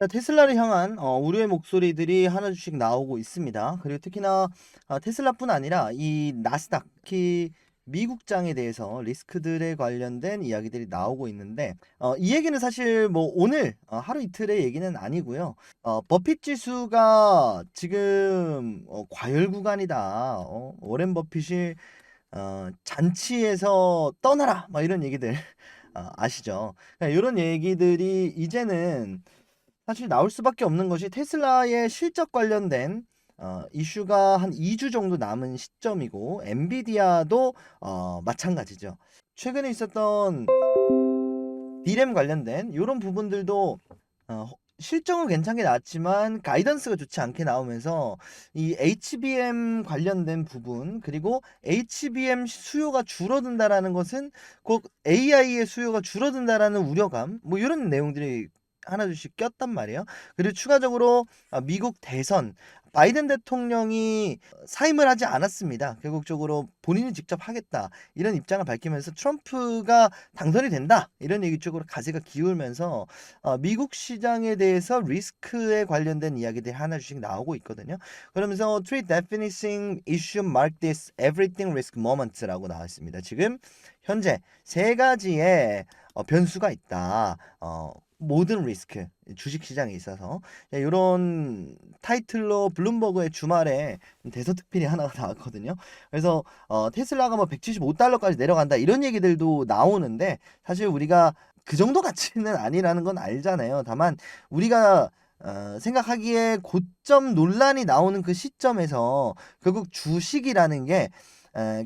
테슬라를 향한 우려의 목소리들이 하나둘씩 나오고 있습니다. 그리고 특히나 테슬라뿐 아니라 이 나스닥, 특히 미국장에 대해서 리스크들에 관련된 이야기들이 나오고 있는데 이 얘기는 사실 뭐 오늘 하루 이틀의 얘기는 아니고요. 버핏 지수가 지금 과열 구간이다. 워렌 버핏이 잔치에서 떠나라 막 이런 얘기들 아시죠? 이런 얘기들이 이제는 사실 나올 수밖에 없는 것이 테슬라의 실적 관련된 이슈가 한 2주 정도 남은 시점이고 엔비디아도 마찬가지죠. 최근에 있었던 D램 관련된 이런 부분들도 실적은 괜찮게 나왔지만 가이던스가 좋지 않게 나오면서 이 HBM 관련된 부분 그리고 HBM 수요가 줄어든다라는 것은 곧 AI의 수요가 줄어든다라는 우려감 뭐 이런 내용들이 하나둘씩 꼈단 말이에요. 그리고 추가적으로 미국 대선 바이든 대통령이 사임을 하지 않았습니다. 결국적으로 본인이 직접 하겠다 이런 입장을 밝히면서 트럼프가 당선이 된다 이런 얘기 쪽으로 가지가 기울면서 미국 시장에 대해서 리스크에 관련된 이야기들이 하나씩 나오고 있거든요. 그러면서 Three defining issue mark this everything risk moment라고 나와 있습니다. 지금 현재 세 가지의 변수가 있다. 모든 리스크 주식 시장에 있어서 이런 타이틀로 블룸버그의 주말에 대서특필이 하나가 나왔거든요. 그래서 테슬라가 뭐 175달러까지 내려간다 이런 얘기들도 나오는데 사실 우리가 그 정도 가치는 아니라는 건 알잖아요. 다만 우리가 생각하기에 고점 논란이 나오는 그 시점에서 결국 주식이라는 게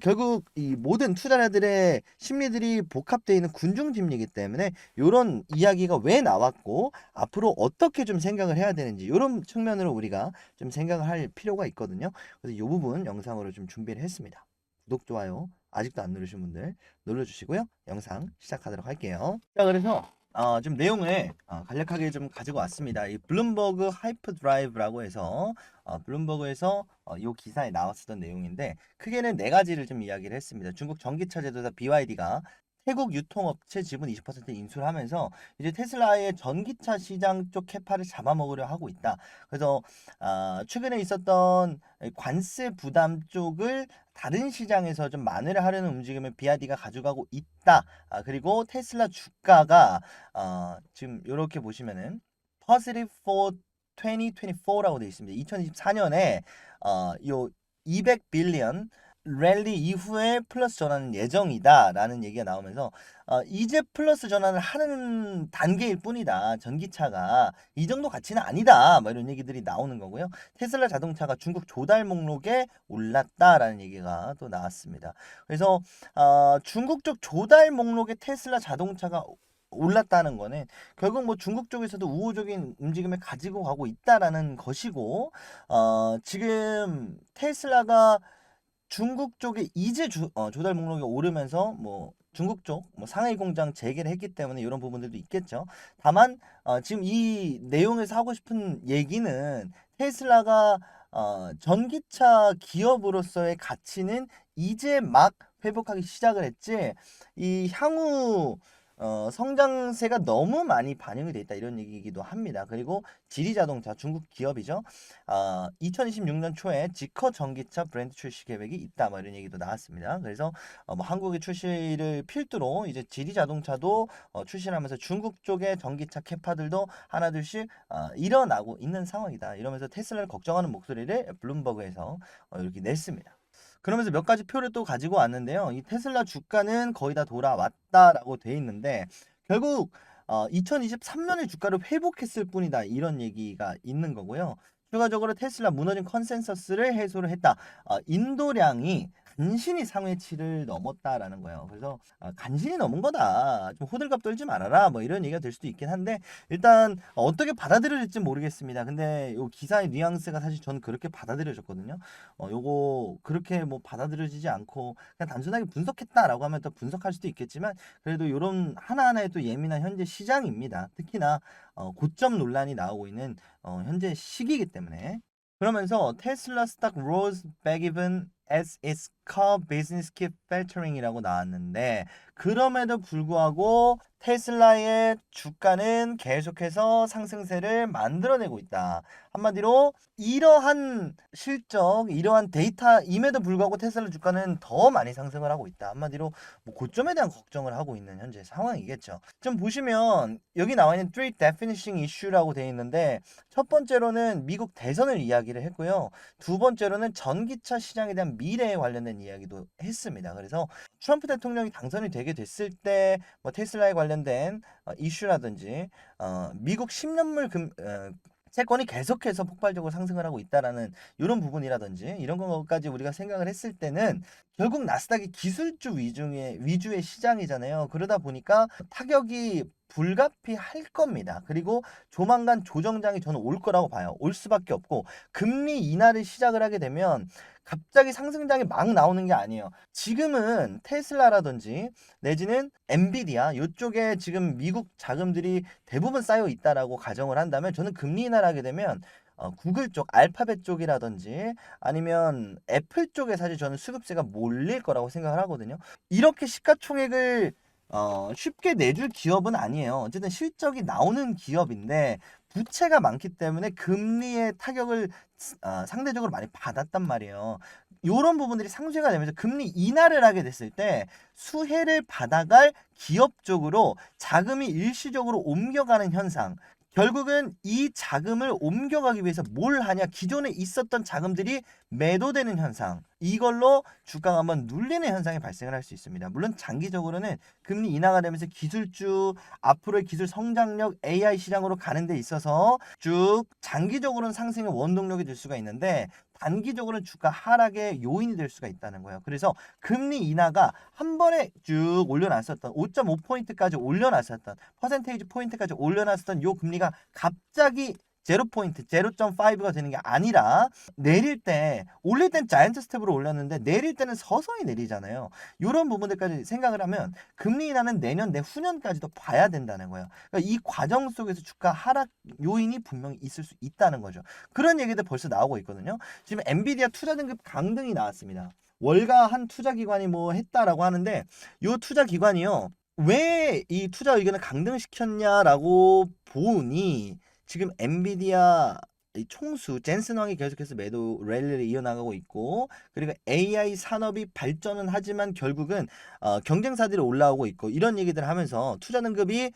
결국 이 모든 투자자들의 심리들이 복합되어 있는 군중 심리이기 때문에 이런 이야기가 왜 나왔고 앞으로 어떻게 좀 생각을 해야 되는지 이런 측면으로 우리가 좀 생각을 할 필요가 있거든요. 그래서 이 부분 영상으로 좀 준비를 했습니다. 구독, 좋아요 아직도 안 누르신 분들 눌러주시고요. 영상 시작하도록 할게요. 자, 그래서 좀 내용을 간략하게 좀 가지고 왔습니다. 이 블룸버그 하이프 드라이브라고 해서 블룸버그에서 이 기사에 나왔었던 내용인데 크게는 네 가지를 좀 이야기를 했습니다. 중국 전기차 제조사 BYD가 태국 유통업체 지분 20% 인수를 하면서 이제 테슬라의 전기차 시장 쪽 캐파를 잡아먹으려 하고 있다. 그래서 최근에 있었던 관세 부담 쪽을 다른 시장에서 좀 만회를 하려는 움직임을 BYD가 가져가고 있다. 그리고 테슬라 주가가 지금 이렇게 보시면은 positive for 2024라고 되어 있습니다. 2024년에 요 200 빌리언 랠리 이후에 플러스 전환 예정이다라는 얘기가 나오면서 이제 플러스 전환을 하는 단계일 뿐이다. 전기차가 이 정도 가치는 아니다. 뭐 이런 얘기들이 나오는 거고요. 테슬라 자동차가 중국 조달 목록에 올랐다라는 얘기가 또 나왔습니다. 그래서 중국 쪽 조달 목록에 테슬라 자동차가 올랐다는 거는 결국 뭐 중국 쪽에서도 우호적인 움직임을 가지고 가고 있다라는 것이고 지금 테슬라가 중국 쪽에 이제 조달 목록이 오르면서 뭐 중국 쪽 뭐 상하이 공장 재개를 했기 때문에 이런 부분들도 있겠죠. 다만 지금 이 내용에서 하고 싶은 얘기는 테슬라가 전기차 기업으로서의 가치는 이제 막 회복하기 시작을 했지 이 향후 성장세가 너무 많이 반영이 돼 있다 이런 얘기이기도 합니다. 그리고 지리자동차 중국 기업이죠. 2026년 초에 지커 전기차 브랜드 출시 계획이 있다 뭐 이런 얘기도 나왔습니다. 그래서 뭐 한국의 출시를 필두로 이제 지리자동차도 출시를 하면서 중국 쪽의 전기차 캐파들도 하나둘씩 일어나고 있는 상황이다. 이러면서 테슬라를 걱정하는 목소리를 블룸버그에서 이렇게 냈습니다. 그러면서 몇 가지 표를 또 가지고 왔는데요. 이 테슬라 주가는 거의 다 돌아왔다라고 돼 있는데 결국 2023년에 주가를 회복했을 뿐이다. 이런 얘기가 있는 거고요. 추가적으로 테슬라 무너진 컨센서스를 해소를 했다. 인도량이 간신히 상회치를 넘었다라는 거예요. 그래서 간신히 넘은 거다. 좀 호들갑 떨지 말아라. 뭐 이런 얘기가 될 수도 있긴 한데 일단 어떻게 받아들여질지 모르겠습니다. 근데 이 기사의 뉘앙스가 사실 저는 그렇게 받아들여졌거든요. 요거 그렇게 뭐 받아들여지지 않고 그냥 단순하게 분석했다라고 하면 더 분석할 수도 있겠지만 그래도 요런 하나하나의 또 예민한 현재 시장입니다. 특히나 고점 논란이 나오고 있는 현재 시기이기 때문에 그러면서 테슬라 스탁 rose back even as its core business keep faltering이라고 나왔는데 그럼에도 불구하고 테슬라의 주가는 계속해서 상승세를 만들어내고 있다. 한마디로 이러한 실적, 이러한 데이터임에도 불구하고 테슬라 주가는 더 많이 상승을 하고 있다. 한마디로 뭐 고점에 대한 걱정을 하고 있는 현재 상황이겠죠. 좀 보시면 여기 나와 있는 three definishing issue라고 되어 있는데 첫 번째로는 미국 대선을 이야기를 했고요. 두 번째로는 전기차 시장에 대한 미래에 관련된 이야기도 했습니다. 그래서 트럼프 대통령이 당선이 되게 됐을 때 뭐 테슬라에 관련된 이슈라든지 미국 10년물 채권이 계속해서 폭발적으로 상승을 하고 있다라는 이런 부분이라든지 이런 것까지 우리가 생각을 했을 때는 결국 나스닥이 기술주 위주의 시장이잖아요. 그러다 보니까 타격이 불가피할 겁니다. 그리고 조만간 조정장이 저는 올 거라고 봐요. 올 수밖에 없고 금리 인하를 시작을 하게 되면 갑자기 상승장이 막 나오는 게 아니에요. 지금은 테슬라라든지 내지는 엔비디아 이쪽에 지금 미국 자금들이 대부분 쌓여 있다라고 가정을 한다면 저는 금리 인하를 하게 되면 구글 쪽, 알파벳 쪽이라든지 아니면 애플 쪽에 사실 저는 수급세가 몰릴 거라고 생각을 하거든요. 이렇게 시가총액을 쉽게 내줄 기업은 아니에요. 어쨌든 실적이 나오는 기업인데 부채가 많기 때문에 금리의 타격을 상대적으로 많이 받았단 말이에요. 이런 부분들이 상쇄가 되면서 금리 인하를 하게 됐을 때 수혜를 받아갈 기업 쪽으로 자금이 일시적으로 옮겨가는 현상. 결국은 이 자금을 옮겨가기 위해서 뭘 하냐? 기존에 있었던 자금들이 매도되는 현상. 이걸로 주가가 한번 눌리는 현상이 발생을 할 수 있습니다. 물론 장기적으로는 금리 인하가 되면서 기술주, 앞으로의 기술 성장력, AI 시장으로 가는 데 있어서 쭉 장기적으로는 상승의 원동력이 될 수가 있는데 단기적으로는 주가 하락의 요인이 될 수가 있다는 거예요. 그래서 금리 인하가 한 번에 쭉 올려놨었던 5.5포인트까지 올려놨었던 퍼센테이지 포인트까지 올려놨었던 요 금리가 갑자기 0포인트, 0.5가 되는 게 아니라 내릴 때, 올릴 땐 자이언트 스텝으로 올렸는데 내릴 때는 서서히 내리잖아요. 이런 부분들까지 생각을 하면 금리 인하는 내년, 내후년까지도 봐야 된다는 거예요. 그러니까 이 과정 속에서 주가 하락 요인이 분명히 있을 수 있다는 거죠. 그런 얘기들 벌써 나오고 있거든요. 지금 엔비디아 투자 등급 강등이 나왔습니다. 월가 한 투자 기관이 뭐 했다라고 하는데 이 투자 기관이요. 왜 이 투자 의견을 강등시켰냐라고 보니 지금 엔비디아 이 총수 젠슨 황이 계속해서 매도 랠리를 이어나가고 있고 그리고 AI 산업이 발전은 하지만 결국은 경쟁사들이 올라오고 있고 이런 얘기들 하면서 투자 등급이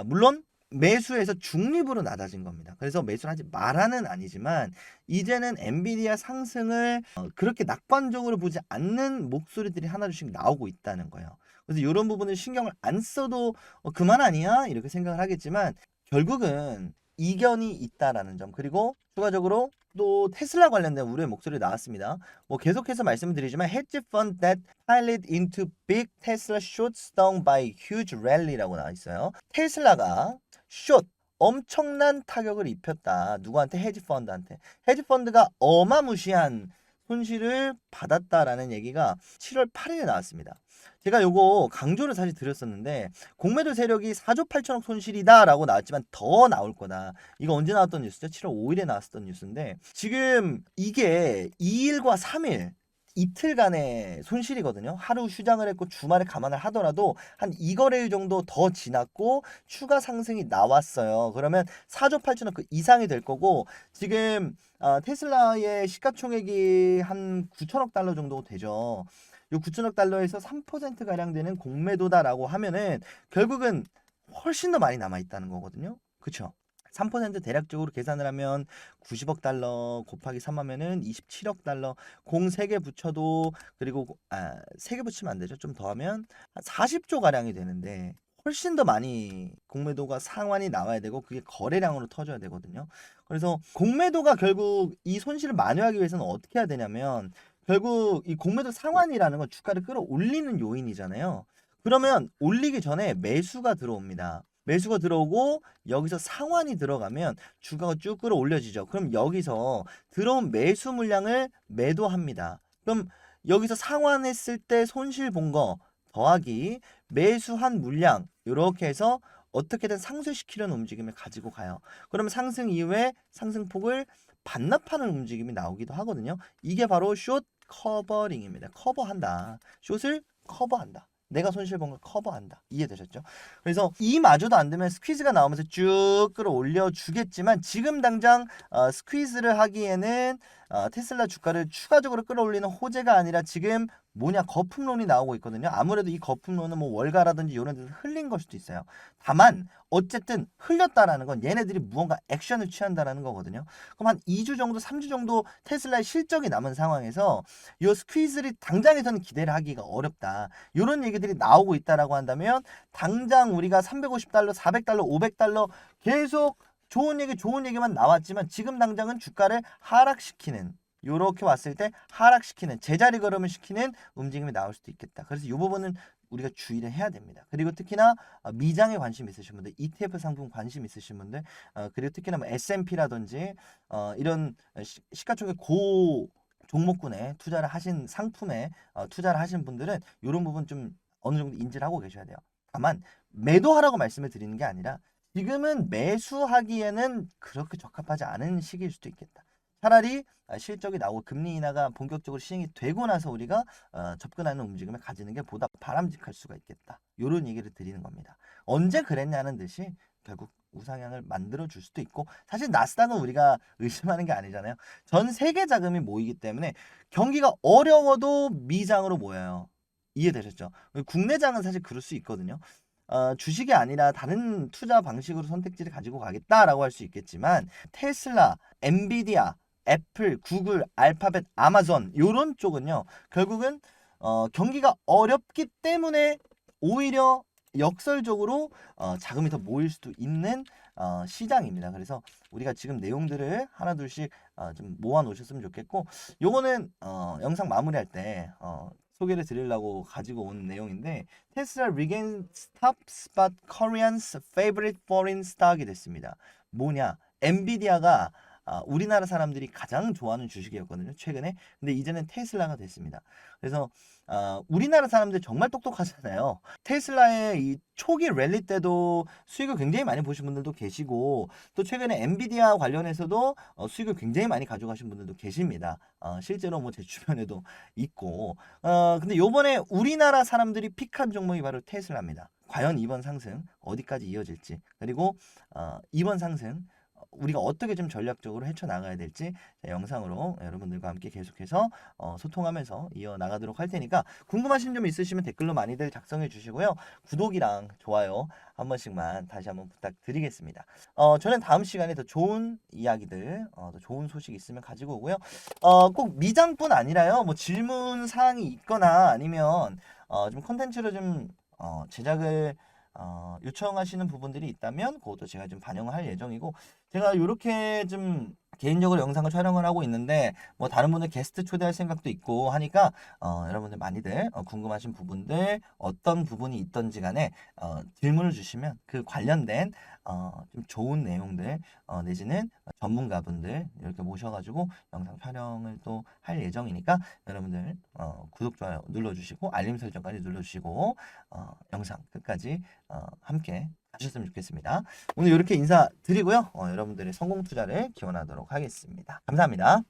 물론 매수에서 중립으로 낮아진 겁니다. 그래서 매수를 하지 마라는 아니지만 이제는 엔비디아 상승을 그렇게 낙관적으로 보지 않는 목소리들이 하나둘씩 나오고 있다는 거예요. 그래서 이런 부분을 신경을 안 써도 그만 아니야? 이렇게 생각을 하겠지만 결국은 이견이 있다라는 점 그리고 추가적으로 또 테슬라 관련된 우려의 목소리 나왔습니다. 뭐 계속해서 말씀드리지만 hedge fund that piled into big Tesla short stung by huge rally라고 나와 있어요. 테슬라가 숏 엄청난 타격을 입혔다. 누구한테? 헤지펀드한테. 헤지펀드가 어마무시한 손실을 받았다라는 얘기가 7월 8일에 나왔습니다. 제가 요거 강조를 사실 드렸었는데 공매도 세력이 4조 8천억 손실이다라고 나왔지만 더 나올 거다. 이거 언제 나왔던 뉴스죠? 7월 5일에 나왔었던 뉴스인데 지금 이게 2일과 3일 이틀간의 손실이거든요. 하루 휴장을 했고 주말에 감안을 하더라도 한 2거래일 정도 더 지났고 추가 상승이 나왔어요. 그러면 4조 8천억 그 이상이 될 거고 지금 테슬라의 시가총액이 한 9천억 달러 정도 되죠. 요 9천억 달러에서 3%가량 되는 공매도다라고 하면은 결국은 훨씬 더 많이 남아 있다는 거거든요. 그쵸? 3% 대략적으로 계산을 하면 90억 달러 곱하기 3하면은 27억 달러 공 3개 붙여도 그리고 3개 붙이면 안 되죠. 좀 더 하면 한 40조 가량이 되는데 훨씬 더 많이 공매도가 상환이 나와야 되고 그게 거래량으로 터져야 되거든요. 그래서 공매도가 결국 이 손실을 만회하기 위해서는 어떻게 해야 되냐면 결국 이 공매도 상환이라는 건 주가를 끌어올리는 요인이잖아요. 그러면 올리기 전에 매수가 들어옵니다. 매수가 들어오고 여기서 상환이 들어가면 주가가 쭉 끌어올려지죠. 그럼 여기서 들어온 매수 물량을 매도합니다. 그럼 여기서 상환했을 때 손실 본 거 더하기 매수한 물량 이렇게 해서 어떻게든 상쇄시키려는 움직임을 가지고 가요. 그러면 상승 이후에 상승폭을 반납하는 움직임이 나오기도 하거든요. 이게 바로 숏 커버링입니다. 커버한다. 숏을 커버한다. 내가 손실 본 걸 커버한다. 이해되셨죠? 그래서 이마저도 안 되면 스퀴즈가 나오면서 쭉 끌어올려 주겠지만 지금 당장 스퀴즈를 하기에는 테슬라 주가를 추가적으로 끌어올리는 호재가 아니라 지금 뭐냐 거품론이 나오고 있거든요. 아무래도 이 거품론은 뭐 월가라든지 이런 데서 흘린 걸 수도 있어요. 다만 어쨌든 흘렸다라는 건 얘네들이 무언가 액션을 취한다라는 거거든요. 그럼 한 2주 정도, 3주 정도 테슬라의 실적이 남은 상황에서 이 스퀴즈를 당장에서는 기대를 하기가 어렵다. 이런 얘기들이 나오고 있다라고 한다면 당장 우리가 350달러, 400달러, 500달러 계속 좋은 얘기만 나왔지만 지금 당장은 주가를 하락시키는 요렇게 왔을 때 하락시키는 제자리 걸음을 시키는 움직임이 나올 수도 있겠다. 그래서 이 부분은 우리가 주의를 해야 됩니다. 그리고 특히나 미장에 관심 있으신 분들, ETF 상품 관심 있으신 분들, 그리고 특히나 뭐 S&P라든지 이런 시가총액 고 종목군에 투자를 하신 상품에 투자를 하신 분들은 이런 부분 좀 어느 정도 인지를 하고 계셔야 돼요. 다만 매도하라고 말씀을 드리는 게 아니라 지금은 매수하기에는 그렇게 적합하지 않은 시기일 수도 있겠다. 차라리 실적이 나오고 금리 인하가 본격적으로 시행이 되고 나서 우리가 접근하는 움직임을 가지는 게 보다 바람직할 수가 있겠다. 이런 얘기를 드리는 겁니다. 언제 그랬냐는 듯이 결국 우상향을 만들어 줄 수도 있고 사실 나스닥은 우리가 의심하는 게 아니잖아요. 전 세계 자금이 모이기 때문에 경기가 어려워도 미장으로 모여요. 이해되셨죠? 국내장은 사실 그럴 수 있거든요. 주식이 아니라 다른 투자 방식으로 선택지를 가지고 가겠다라고 할 수 있겠지만 테슬라, 엔비디아, 애플, 구글, 알파벳, 아마존 요런 쪽은요. 결국은 경기가 어렵기 때문에 오히려 역설적으로 자금이 더 모일 수도 있는 시장입니다. 그래서 우리가 지금 내용들을 하나둘씩 좀 모아 놓으셨으면 좋겠고 요거는 영상 마무리할 때 소개를 드리려고 가지고 온 내용인데 테슬라 regains top spot Korean's favorite foreign stock이 됐습니다. 뭐냐? 엔비디아가 우리나라 사람들이 가장 좋아하는 주식이었거든요. 최근에. 근데 이제는 테슬라가 됐습니다. 그래서 우리나라 사람들 정말 똑똑하잖아요. 테슬라의 이 초기 랠리 때도 수익을 굉장히 많이 보신 분들도 계시고 또 최근에 엔비디아 관련해서도 수익을 굉장히 많이 가져가신 분들도 계십니다. 실제로 뭐 제 주변에도 있고 근데 요번에 우리나라 사람들이 픽한 종목이 바로 테슬라입니다. 과연 이번 상승 어디까지 이어질지 그리고 이번 상승 우리가 어떻게 좀 전략적으로 헤쳐나가야 될지 영상으로 여러분들과 함께 계속해서 소통하면서 이어나가도록 할 테니까 궁금하신 점 있으시면 댓글로 많이들 작성해 주시고요. 구독이랑 좋아요 한 번씩만 다시 한번 부탁드리겠습니다. 저는 다음 시간에 더 좋은 이야기들, 더 좋은 소식 있으면 가지고 오고요. 꼭 미장뿐 아니라요. 뭐 질문 사항이 있거나 아니면 좀 컨텐츠로 좀 제작을 요청하시는 부분들이 있다면 그것도 제가 좀 반영을 할 예정이고 제가 이렇게 좀 개인적으로 영상을 촬영을 하고 있는데 뭐 다른 분들 게스트 초대할 생각도 있고 하니까 여러분들 많이들 궁금하신 부분들 어떤 부분이 있던지 간에 질문을 주시면 그 관련된 좀 좋은 내용들 내지는 전문가분들 이렇게 모셔가지고 영상 촬영을 또 할 예정이니까 여러분들 구독 좋아요 눌러주시고 알림 설정까지 눌러주시고 영상 끝까지 함께 하셨으면 좋겠습니다. 오늘 이렇게 인사드리고요. 여러분들의 성공 투자를 기원하도록 하겠습니다. 감사합니다.